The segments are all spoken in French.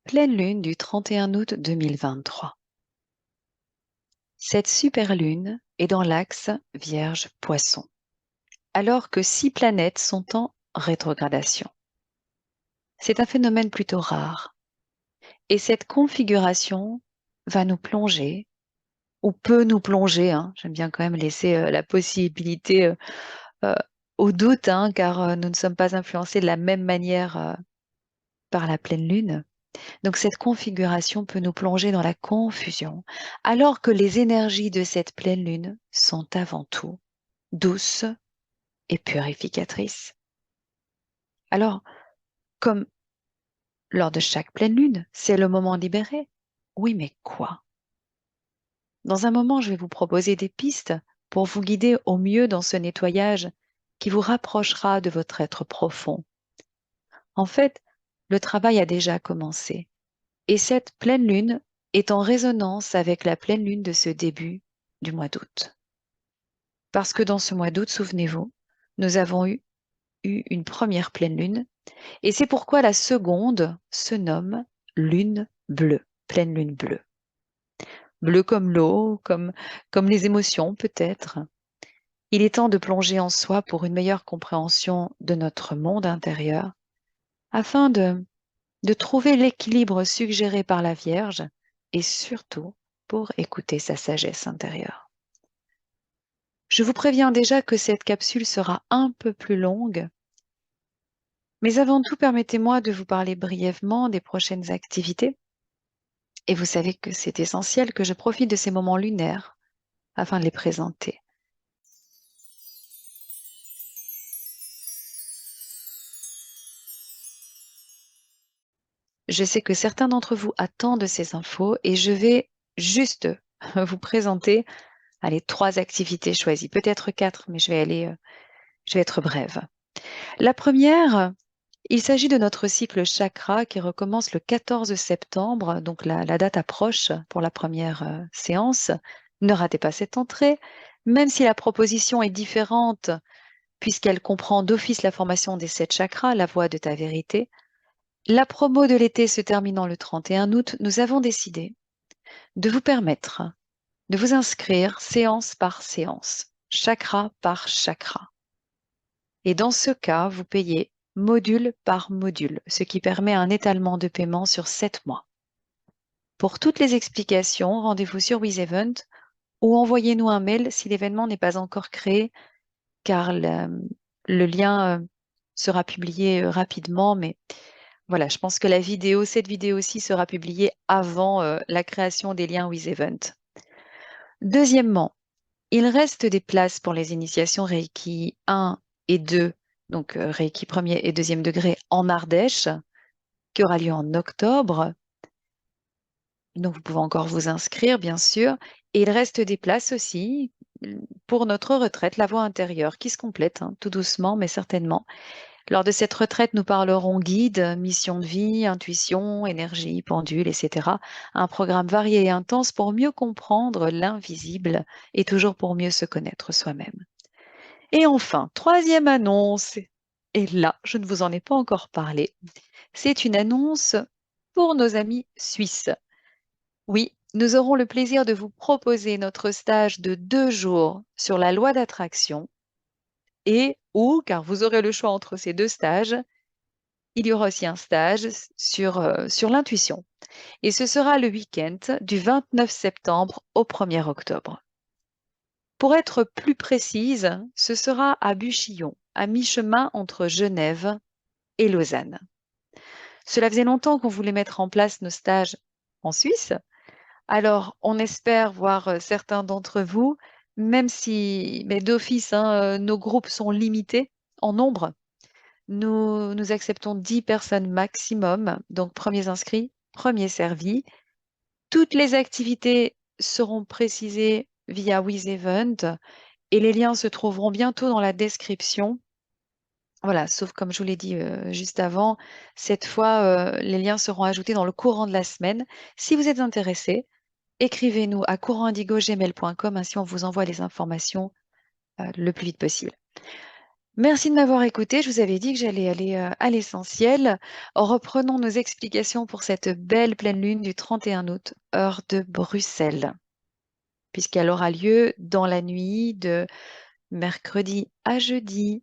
Pleine lune du 31 août 2023. Cette super lune est dans l'axe Vierge-Poisson, alors que 6 planètes sont en rétrogradation. C'est un phénomène plutôt rare, et cette configuration va nous plonger, ou peut nous plonger, j'aime bien quand même laisser la possibilité euh, au doute, car nous ne sommes pas influencés de la même manière par la pleine lune. Donc cette configuration peut nous plonger dans la confusion, alors que les énergies de cette pleine lune sont avant tout douces et purificatrices. Alors, comme lors de chaque pleine lune, c'est le moment libéré. Oui, mais quoi? Dans un moment, je vais vous proposer des pistes pour vous guider au mieux dans ce nettoyage qui vous rapprochera de votre être profond. En fait, le travail a déjà commencé. Et cette pleine lune est en résonance avec la pleine lune de ce début du mois d'août. Parce que dans ce mois d'août, souvenez-vous, nous avons eu une première pleine lune, et c'est pourquoi la seconde se nomme lune bleue, pleine lune bleue. Bleue comme l'eau, comme les émotions peut-être. Il est temps de plonger en soi pour une meilleure compréhension de notre monde intérieur, afin de trouver l'équilibre suggéré par la Vierge et surtout pour écouter sa sagesse intérieure. Je vous préviens déjà que cette capsule sera un peu plus longue, mais avant tout, permettez-moi de vous parler brièvement des prochaines activités. Et vous savez que c'est essentiel que je profite de ces moments lunaires afin de les présenter. Je sais que certains d'entre vous attendent ces infos et je vais juste vous présenter, allez, 3 activités choisies, peut-être 4, mais je vais être brève. La première, il s'agit de notre cycle chakra qui recommence le 14 septembre, donc la date approche pour la première séance. Ne ratez pas cette entrée, même si la proposition est différente, puisqu'elle comprend d'office la formation des 7 chakras, la voie de ta vérité. La promo de l'été se terminant le 31 août, nous avons décidé de vous permettre de vous inscrire séance par séance, chakra par chakra. Et dans ce cas, vous payez module par module, ce qui permet un étalement de paiement sur 7 mois. Pour toutes les explications, rendez-vous sur WizEvent ou envoyez-nous un mail si l'événement n'est pas encore créé, car le lien sera publié rapidement. Mais voilà, je pense que cette vidéo aussi sera publiée avant la création des liens WizEvent. Deuxièmement, il reste des places pour les initiations Reiki 1 et 2, donc Reiki 1er et 2e degré en Ardèche, qui aura lieu en octobre. Donc vous pouvez encore vous inscrire, bien sûr. Et il reste des places aussi pour notre retraite, la voie intérieure, qui se complète, tout doucement, mais certainement. Lors de cette retraite, nous parlerons guide, mission de vie, intuition, énergie, pendule, etc. Un programme varié et intense pour mieux comprendre l'invisible et toujours pour mieux se connaître soi-même. Et enfin, troisième annonce, et là, je ne vous en ai pas encore parlé, c'est une annonce pour nos amis suisses. Oui, nous aurons le plaisir de vous proposer notre stage de 2 jours sur la loi d'attraction car vous aurez le choix entre ces 2 stages, il y aura aussi un stage sur l'intuition. Et ce sera le week-end du 29 septembre au 1er octobre. Pour être plus précise, ce sera à Buchillon, à mi-chemin entre Genève et Lausanne. Cela faisait longtemps qu'on voulait mettre en place nos stages en Suisse. Alors, on espère voir certains d'entre vous, même si, mais d'office, nos groupes sont limités en nombre. Nous acceptons 10 personnes maximum, donc premiers inscrits, premiers servis. Toutes les activités seront précisées via WizEvent et les liens se trouveront bientôt dans la description. Voilà, sauf comme je vous l'ai dit juste avant, cette fois, les liens seront ajoutés dans le courant de la semaine. Si vous êtes intéressé, écrivez-nous à courantindigo@gmail.com, ainsi on vous envoie les informations le plus vite possible. Merci de m'avoir écouté. Je vous avais dit que j'allais aller à l'essentiel. Reprenons nos explications pour cette belle pleine lune du 31 août, heure de Bruxelles, puisqu'elle aura lieu dans la nuit de mercredi à jeudi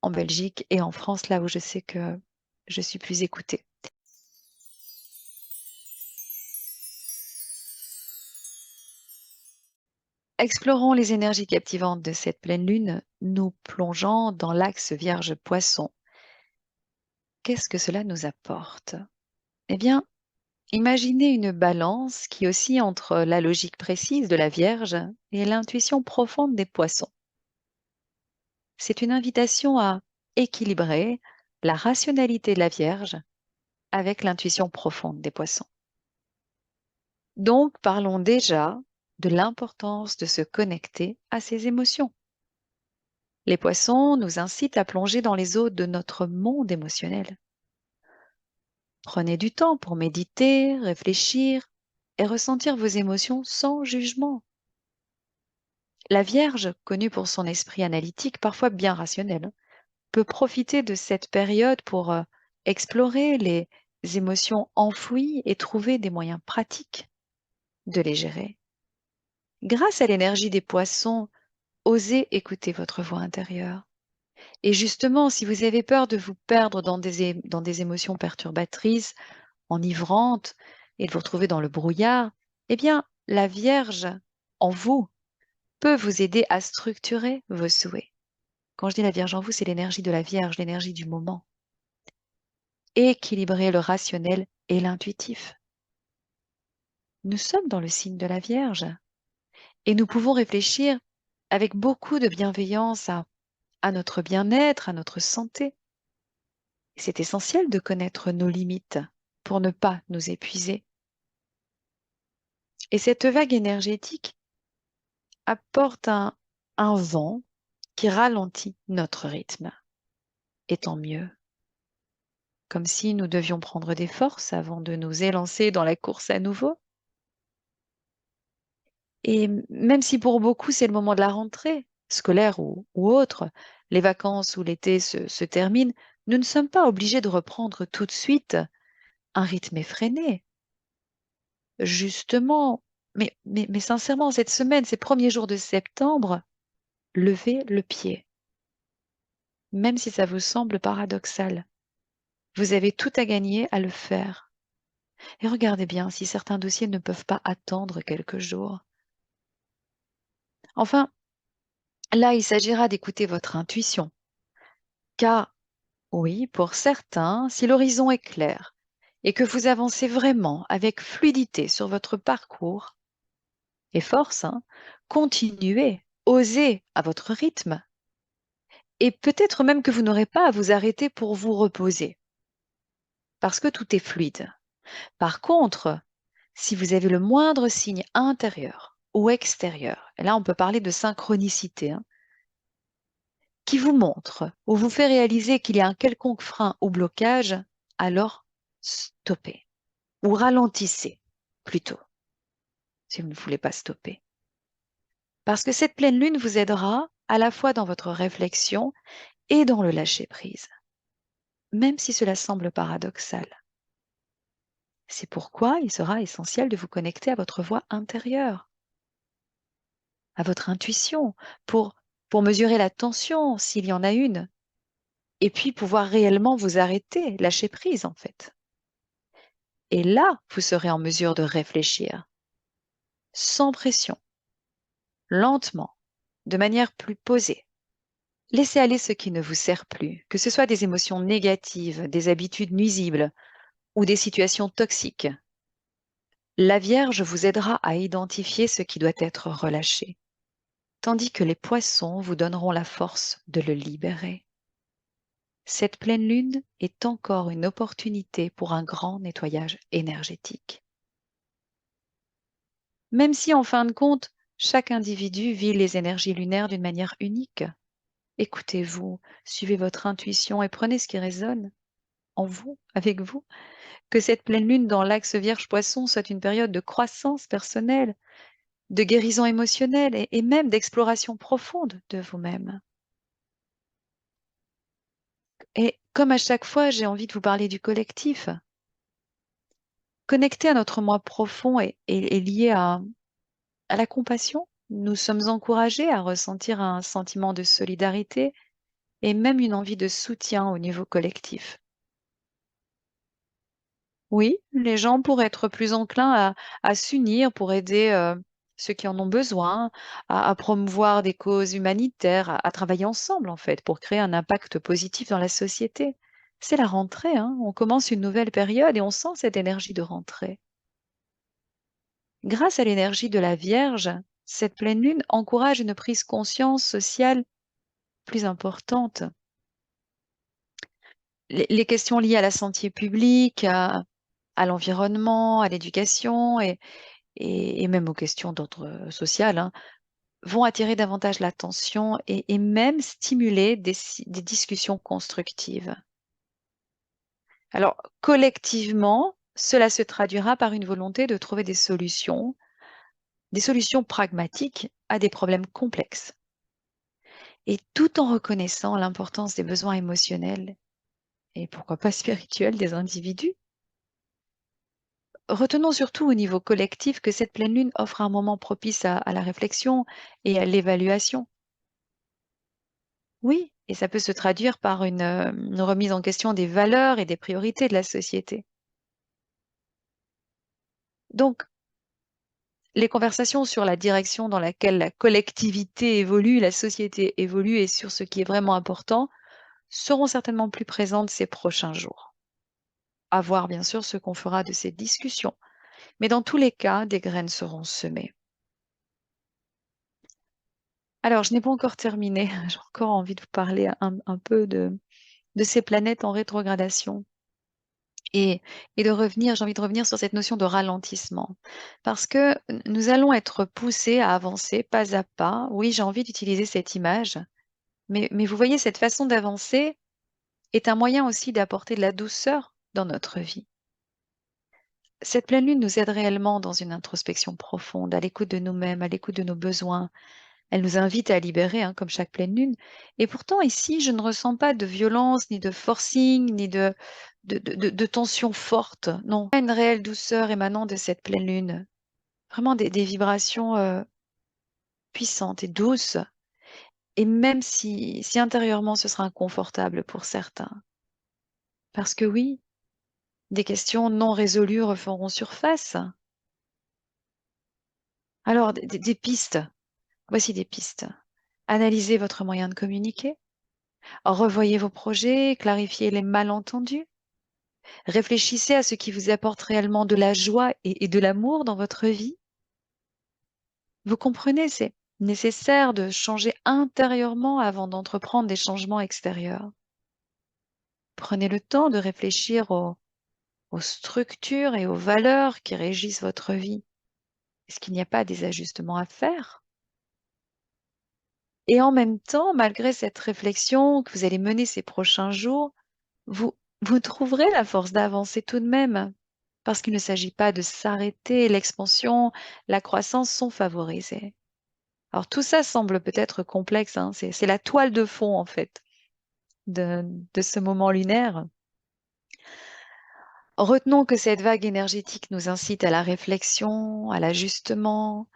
en Belgique et en France, là où je sais que je suis plus écoutée. Explorons les énergies captivantes de cette pleine lune, nous plongeant dans l'axe Vierge-Poisson. Qu'est-ce que cela nous apporte? Eh bien, imaginez une balance qui oscille entre la logique précise de la Vierge et l'intuition profonde des Poissons. C'est une invitation à équilibrer la rationalité de la Vierge avec l'intuition profonde des Poissons. Donc, parlons déjà de l'importance de se connecter à ses émotions. Les Poissons nous incitent à plonger dans les eaux de notre monde émotionnel. Prenez du temps pour méditer, réfléchir et ressentir vos émotions sans jugement. La Vierge, connue pour son esprit analytique, parfois bien rationnel, peut profiter de cette période pour explorer les émotions enfouies et trouver des moyens pratiques de les gérer. Grâce à l'énergie des Poissons, osez écouter votre voix intérieure. Et justement, si vous avez peur de vous perdre dans des émotions perturbatrices, enivrantes, et de vous retrouver dans le brouillard, eh bien, la Vierge en vous peut vous aider à structurer vos souhaits. Quand je dis la Vierge en vous, c'est l'énergie de la Vierge, l'énergie du moment. Équilibrer le rationnel et l'intuitif. Nous sommes dans le signe de la Vierge et nous pouvons réfléchir avec beaucoup de bienveillance à notre bien-être, à notre santé. C'est essentiel de connaître nos limites pour ne pas nous épuiser. Et cette vague énergétique apporte un vent qui ralentit notre rythme. Et tant mieux. Comme si nous devions prendre des forces avant de nous élancer dans la course à nouveau. Et même si pour beaucoup c'est le moment de la rentrée, scolaire ou autre, les vacances ou l'été se terminent, nous ne sommes pas obligés de reprendre tout de suite un rythme effréné. Justement, mais sincèrement, cette semaine, ces premiers jours de septembre, levez le pied, même si ça vous semble paradoxal. Vous avez tout à gagner à le faire. Et regardez bien si certains dossiers ne peuvent pas attendre quelques jours. Enfin, là, il s'agira d'écouter votre intuition. Car, oui, pour certains, si l'horizon est clair et que vous avancez vraiment avec fluidité sur votre parcours, et force, hein, continuez, osez à votre rythme. Et peut-être même que vous n'aurez pas à vous arrêter pour vous reposer, parce que tout est fluide. Par contre, si vous avez le moindre signe intérieur ou extérieur, et là on peut parler de synchronicité, hein, qui vous montre ou vous fait réaliser qu'il y a un quelconque frein ou blocage, alors stoppez ou ralentissez plutôt, si vous ne voulez pas stopper. Parce que cette pleine lune vous aidera à la fois dans votre réflexion et dans le lâcher-prise, même si cela semble paradoxal. C'est pourquoi il sera essentiel de vous connecter à votre voix intérieure, à votre intuition, pour mesurer la tension s'il y en a une, et puis pouvoir réellement vous arrêter, lâcher prise en fait. Et là, vous serez en mesure de réfléchir, sans pression, lentement, de manière plus posée. Laissez aller ce qui ne vous sert plus, que ce soit des émotions négatives, des habitudes nuisibles ou des situations toxiques. La Vierge vous aidera à identifier ce qui doit être relâché, tandis que les poissons vous donneront la force de le libérer. Cette pleine lune est encore une opportunité pour un grand nettoyage énergétique. Même si, en fin de compte, chaque individu vit les énergies lunaires d'une manière unique, écoutez-vous, suivez votre intuition et prenez ce qui résonne en vous, avec vous. Que cette pleine lune dans l'axe Vierge-Poisson soit une période de croissance personnelle, de guérison émotionnelle et même d'exploration profonde de vous-même. Comme à chaque fois, j'ai envie de vous parler du collectif. Connecté à notre moi profond et lié à la compassion. Nous sommes encouragés à ressentir un sentiment de solidarité et même une envie de soutien au niveau collectif. Oui, les gens pourraient être plus enclins à s'unir pour aider ceux qui en ont besoin, à promouvoir des causes humanitaires, à travailler ensemble en fait pour créer un impact positif dans la société. C'est la rentrée, hein. On commence une nouvelle période et on sent cette énergie de rentrée. Grâce à l'énergie de la Vierge, cette pleine lune encourage une prise conscience sociale plus importante. Les questions liées à la santé publique, à l'environnement, à l'éducation et même aux questions d'ordre social, hein, vont attirer davantage l'attention et même stimuler des discussions constructives. Alors, collectivement, cela se traduira par une volonté de trouver des solutions pragmatiques à des problèmes complexes, et tout en reconnaissant l'importance des besoins émotionnels et pourquoi pas spirituels des individus. Retenons surtout au niveau collectif que cette pleine lune offre un moment propice à la réflexion et à l'évaluation. Oui, et ça peut se traduire par une remise en question des valeurs et des priorités de la société. Donc, les conversations sur la direction dans laquelle la collectivité évolue, la société évolue et sur ce qui est vraiment important seront certainement plus présentes ces prochains jours. À voir bien sûr ce qu'on fera de ces discussions. Mais dans tous les cas, des graines seront semées. Alors, je n'ai pas encore terminé. J'ai encore envie de vous parler un peu de ces planètes en rétrogradation. Et de revenir, j'ai envie de revenir sur cette notion de ralentissement. Parce que nous allons être poussés à avancer pas à pas. Oui, j'ai envie d'utiliser cette image. Mais vous voyez, cette façon d'avancer est un moyen aussi d'apporter de la douceur dans notre vie. Cette pleine lune nous aide réellement dans une introspection profonde, à l'écoute de nous-mêmes, à l'écoute de nos besoins. Elle nous invite à libérer, hein, comme chaque pleine lune. Et pourtant, ici, je ne ressens pas de violence, ni de forcing, ni de tension forte. Non, pas une réelle douceur émanant de cette pleine lune. Vraiment des vibrations puissantes et douces. Et même si intérieurement ce sera inconfortable pour certains. Parce que oui, des questions non résolues referont surface. Alors, des pistes. Voici des pistes. Analysez votre moyen de communiquer. Revoyez vos projets, clarifiez les malentendus. Réfléchissez à ce qui vous apporte réellement de la joie et de l'amour dans votre vie. Vous comprenez, c'est nécessaire de changer intérieurement avant d'entreprendre des changements extérieurs. Prenez le temps de réfléchir aux structures et aux valeurs qui régissent votre vie. Est-ce qu'il n'y a pas des ajustements à faire? Et en même temps, malgré cette réflexion que vous allez mener ces prochains jours, vous, vous trouverez la force d'avancer tout de même, parce qu'il ne s'agit pas de s'arrêter, l'expansion, la croissance sont favorisées. Alors tout ça semble peut-être complexe, hein, c'est la toile de fond en fait de ce moment lunaire. Retenons que cette vague énergétique nous incite à la réflexion, à l'ajustement,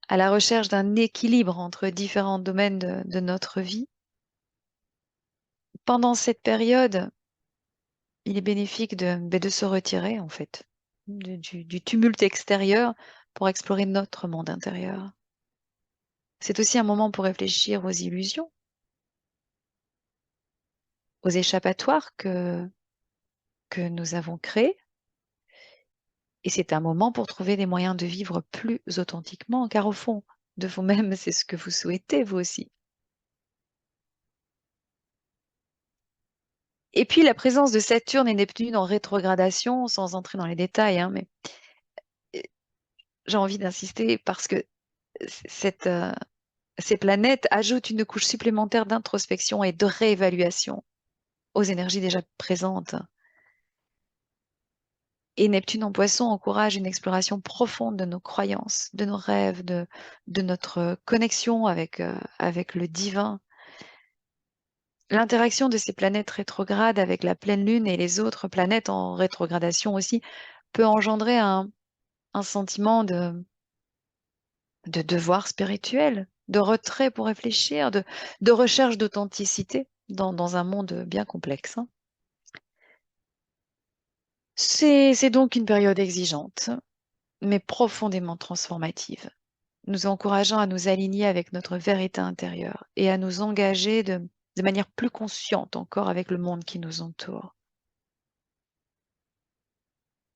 à la recherche d'un équilibre entre différents domaines de notre vie. Pendant cette période, il est bénéfique de se retirer en fait du tumulte extérieur pour explorer notre monde intérieur. C'est aussi un moment pour réfléchir aux illusions, aux échappatoires que nous avons créés. Et c'est un moment pour trouver des moyens de vivre plus authentiquement, car au fond de vous-même, c'est ce que vous souhaitez, vous aussi. Et puis la présence de Saturne et Neptune en rétrogradation, sans entrer dans les détails, hein, mais euh, j'ai envie d'insister parce que cette, ces planètes ajoutent une couche supplémentaire d'introspection et de réévaluation aux énergies déjà présentes. Et Neptune en Poisson encourage une exploration profonde de nos croyances, de nos rêves, de notre connexion avec le divin. L'interaction de ces planètes rétrogrades avec la pleine lune et les autres planètes en rétrogradation aussi peut engendrer un sentiment de devoir spirituel, de retrait pour réfléchir, de recherche d'authenticité dans un monde bien complexe, hein. C'est donc une période exigeante, mais profondément transformative, nous encourageant à nous aligner avec notre vérité intérieure et à nous engager de manière plus consciente encore avec le monde qui nous entoure.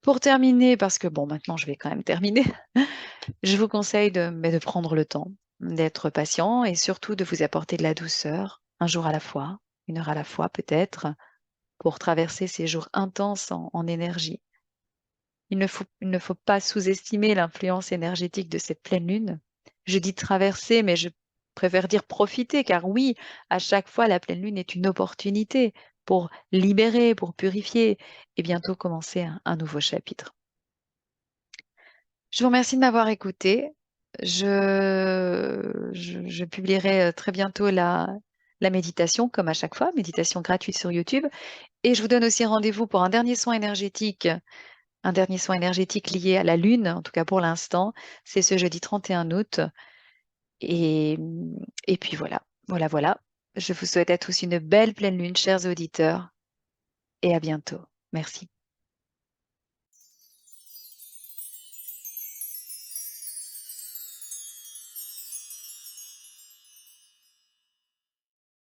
Pour terminer, parce que bon, maintenant je vais quand même terminer, je vous conseille de prendre le temps, d'être patient et surtout de vous apporter de la douceur, un jour à la fois, une heure à la fois peut-être, pour traverser ces jours intenses en énergie. Il ne faut pas sous-estimer l'influence énergétique de cette pleine lune. Je dis traverser, mais je préfère dire profiter, car oui, à chaque fois, la pleine lune est une opportunité pour libérer, pour purifier et bientôt commencer un nouveau chapitre. Je vous remercie de m'avoir écouté. Je publierai très bientôt la méditation, comme à chaque fois, méditation gratuite sur YouTube. Et je vous donne aussi rendez-vous pour un dernier soin énergétique lié à la Lune, en tout cas pour l'instant. C'est ce jeudi 31 août. Et, et puis voilà, voilà. Je vous souhaite à tous une belle pleine lune, chers auditeurs, et à bientôt. Merci.